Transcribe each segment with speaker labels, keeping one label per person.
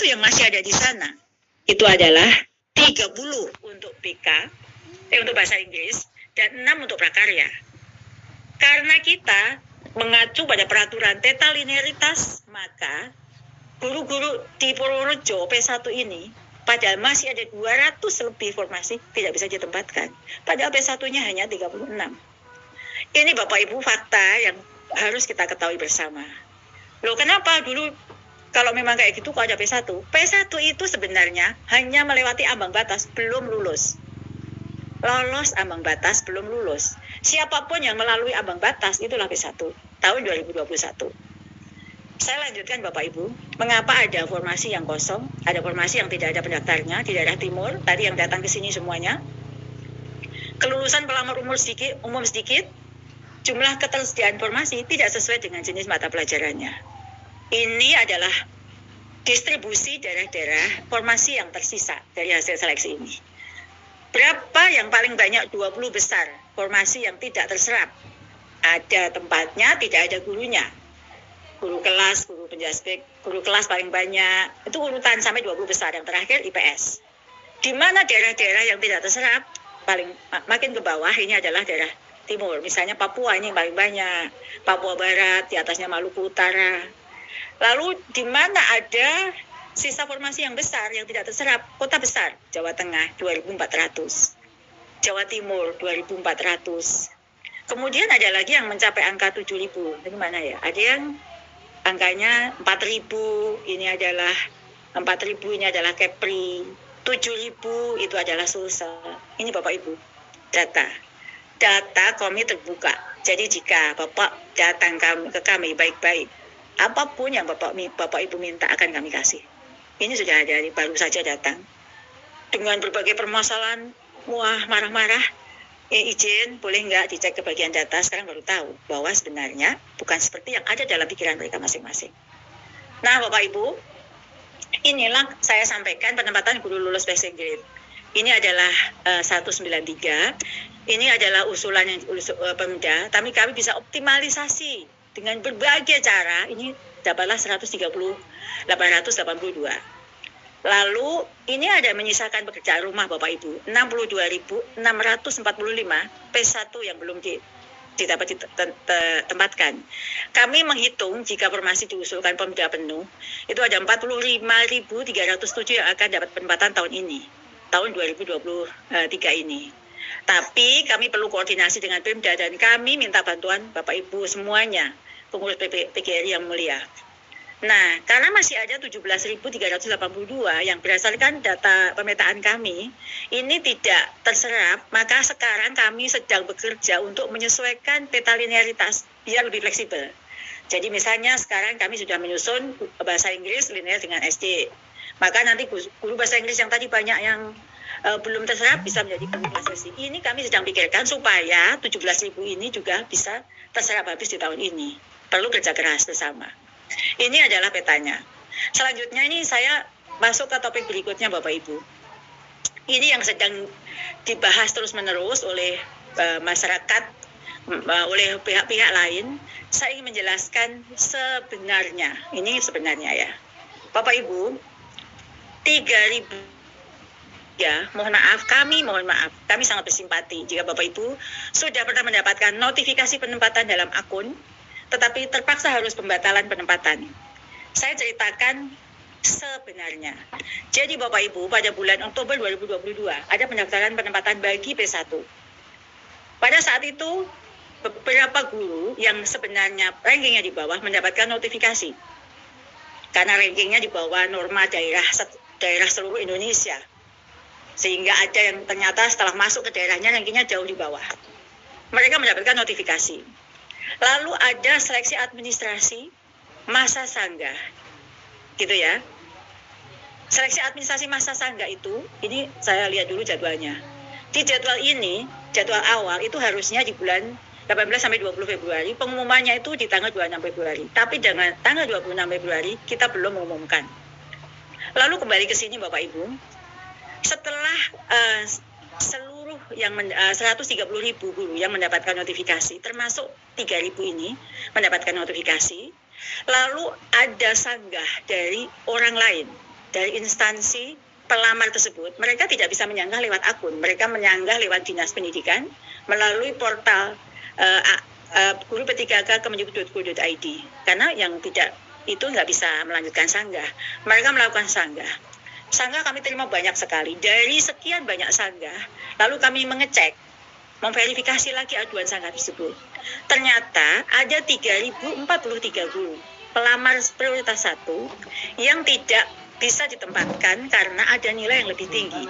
Speaker 1: yang masih ada di sana itu adalah 30 untuk BK, untuk bahasa Inggris, dan 6 untuk prakarya. Karena kita mengacu pada peraturan teta linearitas, maka guru-guru di Purworejo P1 ini, padahal masih ada 200 lebih formasi, tidak bisa ditempatkan. Padahal P1-nya hanya 36. Ini Bapak Ibu fakta yang harus kita ketahui bersama. Loh, kenapa dulu kalau memang kayak gitu kalau ada P1? P1 itu sebenarnya hanya melewati ambang batas, belum lulus. Lolos ambang batas, belum lulus. Siapapun yang melalui ambang batas, itulah P1 tahun 2021. Saya lanjutkan Bapak Ibu, mengapa ada formasi yang kosong, ada formasi yang tidak ada pendaftarnya di daerah timur, tadi yang datang ke sini semuanya. Kelulusan pelamar umum sedikit, jumlah ketersediaan formasi tidak sesuai dengan jenis mata pelajarannya. Ini adalah distribusi daerah-daerah formasi yang tersisa dari hasil seleksi ini. Berapa yang paling banyak? 20 besar formasi yang tidak terserap. Ada tempatnya, tidak ada gurunya. Guru kelas, guru penjaspek, guru kelas paling banyak. Itu urutan sampai 20 besar. Yang terakhir IPS. Di mana daerah-daerah yang tidak terserap, makin ke bawah ini adalah daerah timur. Misalnya Papua ini paling banyak. Papua Barat, di atasnya Maluku Utara. Lalu di mana ada sisa formasi yang besar yang tidak terserap, kota besar, Jawa Tengah 2.400, Jawa Timur 2.400. Kemudian ada lagi yang mencapai angka 7.000. Dari mana ya? Ada yang angkanya 4.000, ini adalah 4.000, ini adalah Kepri, 7.000 itu adalah Sulsel. Ini Bapak Ibu, data kami terbuka. Jadi jika Bapak datang ke kami baik-baik, apapun yang Bapak Ibu minta akan kami kasih. Ini sudah ada, baru saja datang dengan berbagai permasalahan, wah marah-marah, izin boleh nggak dicek ke bagian data. Sekarang baru tahu bahwa sebenarnya bukan seperti yang ada dalam pikiran mereka masing-masing. Nah Bapak Ibu, inilah saya sampaikan penempatan guru lulus passing grade. Ini adalah 193. Ini adalah usulan yang Pemda, tapi kami bisa optimalisasi dengan berbagai cara. Ini dapatlah 882. Lalu ini ada menyisakan pekerjaan rumah Bapak Ibu, 62.645 P1 yang belum dapat ditempatkan. Kami menghitung jika formasi diusulkan Pemda penuh, itu ada 45.307 yang akan dapat penempatan tahun ini, tahun 2023 ini. Tapi kami perlu koordinasi dengan Pemda dan kami minta bantuan Bapak Ibu semuanya, pengurus PGRI yang mulia. Nah, karena masih ada 17.382 yang berdasarkan data pemetaan kami, ini tidak terserap, maka sekarang kami sedang bekerja untuk menyesuaikan peta linearitas biar lebih fleksibel. Jadi misalnya sekarang kami sudah menyusun bahasa Inggris linear dengan SD. Maka nanti guru bahasa Inggris yang tadi banyak yang belum terserap bisa menjadi guru kelas sesi. Ini kami sedang pikirkan supaya 17.000 ini juga bisa terserap habis di tahun ini. Perlu kerja keras bersama. Ini adalah petanya. Selanjutnya ini saya masuk ke topik berikutnya Bapak Ibu. Ini yang sedang dibahas terus-menerus oleh masyarakat, oleh pihak-pihak lain. Saya ingin menjelaskan sebenarnya. Ini sebenarnya ya. Bapak Ibu, 3.000 ya, mohon maaf, kami sangat bersimpati jika Bapak Ibu sudah pernah mendapatkan notifikasi penempatan dalam akun, tetapi terpaksa harus pembatalan penempatan. Saya ceritakan sebenarnya. Jadi Bapak Ibu, pada bulan Oktober 2022 ada pendaftaran penempatan bagi P1. Pada saat itu beberapa guru yang sebenarnya rankingnya di bawah mendapatkan notifikasi. Karena rankingnya di bawah norma daerah seluruh Indonesia. Sehingga ada yang ternyata setelah masuk ke daerahnya rankingnya jauh di bawah. Mereka mendapatkan notifikasi. Lalu ada seleksi administrasi masa sanggah, gitu ya. Seleksi administrasi masa sanggah itu, ini saya lihat dulu jadwalnya. Di jadwal ini, jadwal awal itu harusnya di bulan 18 sampai 20 Februari, pengumumannya itu di tanggal 26 Februari. Tapi dengan tanggal 26 Februari kita belum mengumumkan. Lalu kembali ke sini Bapak Ibu, setelah seluruh yang 130.000 guru yang mendapatkan notifikasi, termasuk 3.000 ini mendapatkan notifikasi, lalu ada sanggah dari orang lain. dari instansi pelamar tersebut, mereka tidak bisa menyanggah lewat akun, mereka menyanggah lewat Dinas Pendidikan melalui portal guru P3K kemendikbud.go.id, karena yang tidak itu nggak bisa melanjutkan sanggah. Mereka melakukan sanggah. Sanggah kami terima banyak sekali. Dari sekian banyak sanggah, lalu kami mengecek, memverifikasi lagi aduan sanggah tersebut. Ternyata ada 3.043 guru pelamar prioritas 1 yang tidak bisa ditempatkan karena ada nilai yang lebih tinggi.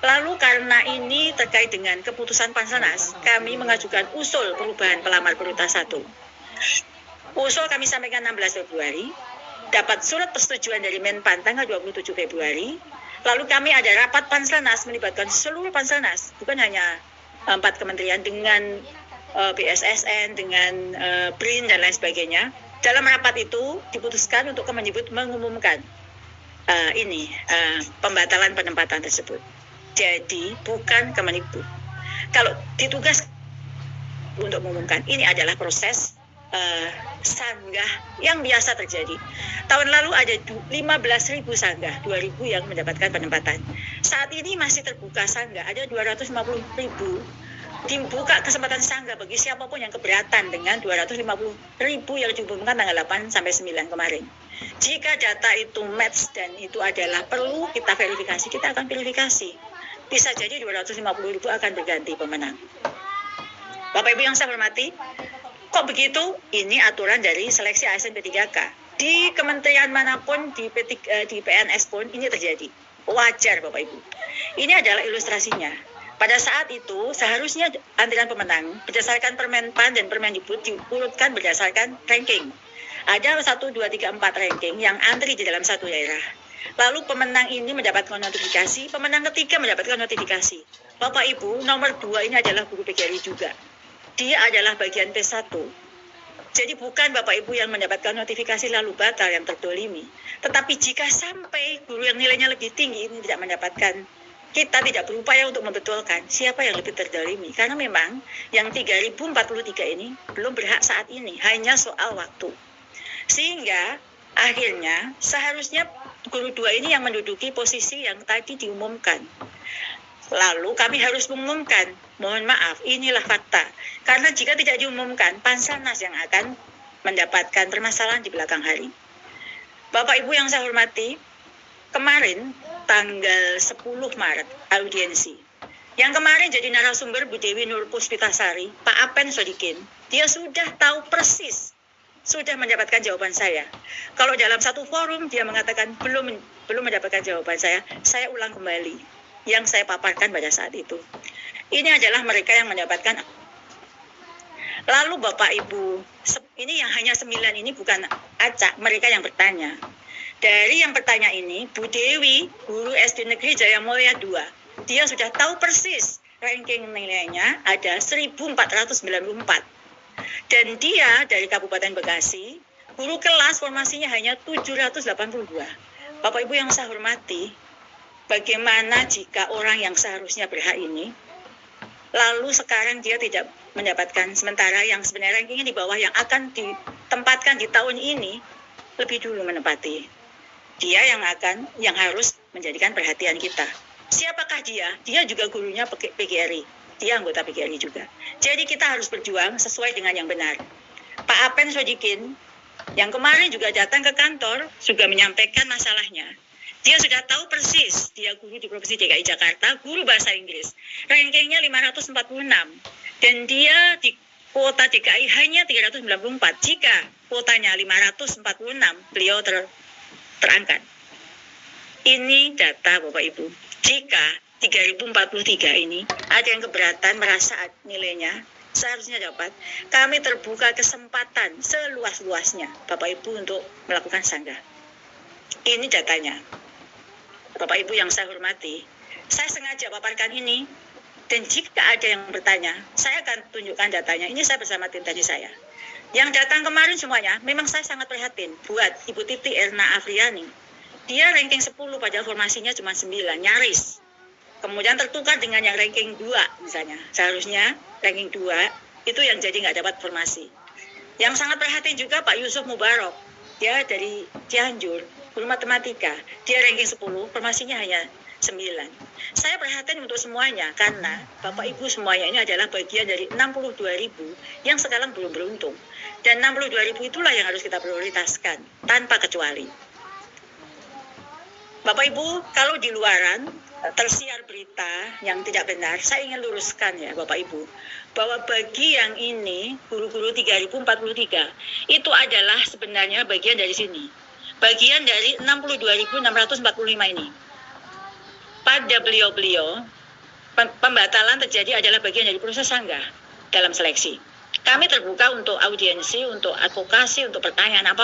Speaker 1: Lalu karena ini terkait dengan keputusan Panselnas, kami mengajukan usul perubahan pelamar prioritas 1. Usul kami sampaikan 16 Februari, dapat surat persetujuan dari Menpan tanggal 27 Februari. Lalu kami ada rapat Panselnas melibatkan seluruh Panselnas, bukan hanya 4 kementerian, dengan BSSN, dengan BRIN dan lain sebagainya. Dalam rapat itu diputuskan untuk Kemendikbud mengumumkan pembatalan penempatan tersebut. Jadi bukan Kemendikbud. Kalau ditugas untuk mengumumkan, ini adalah proses sanggah yang biasa terjadi. Tahun lalu ada 15.000 sanggah, 2.000 yang mendapatkan penempatan. Saat ini masih terbuka sanggah, ada 250.000. Dibuka kesempatan sanggah bagi siapapun yang keberatan dengan 250.000 yang diumumkan tanggal 8 sampai 9 kemarin. Jika data itu match dan itu adalah perlu kita verifikasi, kita akan verifikasi. Bisa jadi 250.000 akan berganti pemenang. Bapak Ibu yang saya hormati, kok begitu? Ini aturan dari seleksi ASN P3K. Di kementerian manapun, di PNS pun ini terjadi. Wajar Bapak Ibu. Ini adalah ilustrasinya. Pada saat itu seharusnya antrian pemenang berdasarkan Permenpan dan Permendikbud diurutkan berdasarkan ranking. Ada 1, 2, 3, 4 ranking yang antri di dalam satu daerah. Lalu pemenang ini mendapatkan notifikasi, pemenang ketiga mendapatkan notifikasi. Bapak Ibu, nomor 2 ini adalah guru PGRI juga. Dia adalah bagian P1. Jadi bukan Bapak Ibu yang mendapatkan notifikasi lalu batal yang terdolimi. Tetapi jika sampai guru yang nilainya lebih tinggi ini tidak mendapatkan, kita tidak berupaya untuk membetulkan siapa yang lebih terdolimi. Karena memang yang 3.043 ini belum berhak saat ini, hanya soal waktu. Sehingga akhirnya seharusnya guru 2 ini yang menduduki posisi yang tadi diumumkan. Lalu kami harus mengumumkan, mohon maaf, inilah fakta. Karena jika tidak diumumkan, Panselnas yang akan mendapatkan permasalahan di belakang hari. Bapak Ibu yang saya hormati, kemarin tanggal 10 Maret audiensi. Yang kemarin jadi narasumber Bu Dewi Nur Puspitasari, Pak Apen Sodikin, dia sudah tahu persis, sudah mendapatkan jawaban saya. Kalau dalam satu forum dia mengatakan belum mendapatkan jawaban saya ulang kembali yang saya paparkan pada saat itu. Ini adalah mereka yang mendapatkan. Lalu Bapak Ibu, ini yang hanya 9 ini bukan acak, mereka yang bertanya. Dari yang bertanya ini, Bu Dewi, guru SD Negeri Jaya Mulia 2, dia sudah tahu persis ranking nilainya ada 1494. Dan dia dari Kabupaten Bekasi, guru kelas formasinya hanya 782. Bapak Ibu yang saya hormati, bagaimana jika orang yang seharusnya berhak ini, lalu sekarang dia tidak mendapatkan, sementara yang sebenarnya rankingnya di bawah yang akan ditempatkan di tahun ini lebih dulu menempati. Dia yang harus menjadikan perhatian kita. Siapakah dia? Dia juga gurunya PGRI. Dia anggota PGRI juga. Jadi kita harus berjuang sesuai dengan yang benar. Pak Apen Sodikin yang kemarin juga datang ke kantor juga menyampaikan masalahnya. Dia sudah tahu persis, dia guru di Provinsi DKI Jakarta, guru bahasa Inggris. Rankingnya 546. Dan dia di kuota DKI hanya 394. Jika kuotanya 546, beliau terangkat. Ini data Bapak Ibu. Jika 3.043 ini ada yang keberatan merasa nilainya seharusnya dapat, kami terbuka kesempatan seluas-luasnya Bapak Ibu untuk melakukan sanggah. Ini datanya. Bapak Ibu yang saya hormati, saya sengaja paparkan ini, dan jika ada yang bertanya, saya akan tunjukkan datanya. Ini saya bersama tim tadi saya. Yang datang kemarin semuanya, memang saya sangat prihatin buat Ibu Titi Erna Afriani. Dia ranking 10 padahal formasinya cuma 9, nyaris. Kemudian tertukar dengan yang ranking 2 misalnya. Seharusnya ranking 2 itu yang jadi nggak dapat formasi. Yang sangat prihatin juga Pak Yusuf Mubarok. Dia dari Cianjur. guru matematika, dia ranking 10, formasinya hanya 9. Saya perhatian untuk semuanya karena Bapak Ibu semuanya ini adalah bagian dari 62.000 yang sekarang belum beruntung. Dan 62.000 itulah yang harus kita prioritaskan tanpa kecuali. Bapak Ibu, kalau di luaran tersiar berita yang tidak benar, saya ingin luruskan ya Bapak Ibu, bahwa bagi yang ini guru-guru 3043 itu adalah sebenarnya bagian dari sini. Bagian dari 62.645 ini. Pada beliau-beliau, pembatalan terjadi adalah bagian dari proses sanggah dalam seleksi. Kami terbuka untuk audiensi, untuk advokasi, untuk pertanyaan apa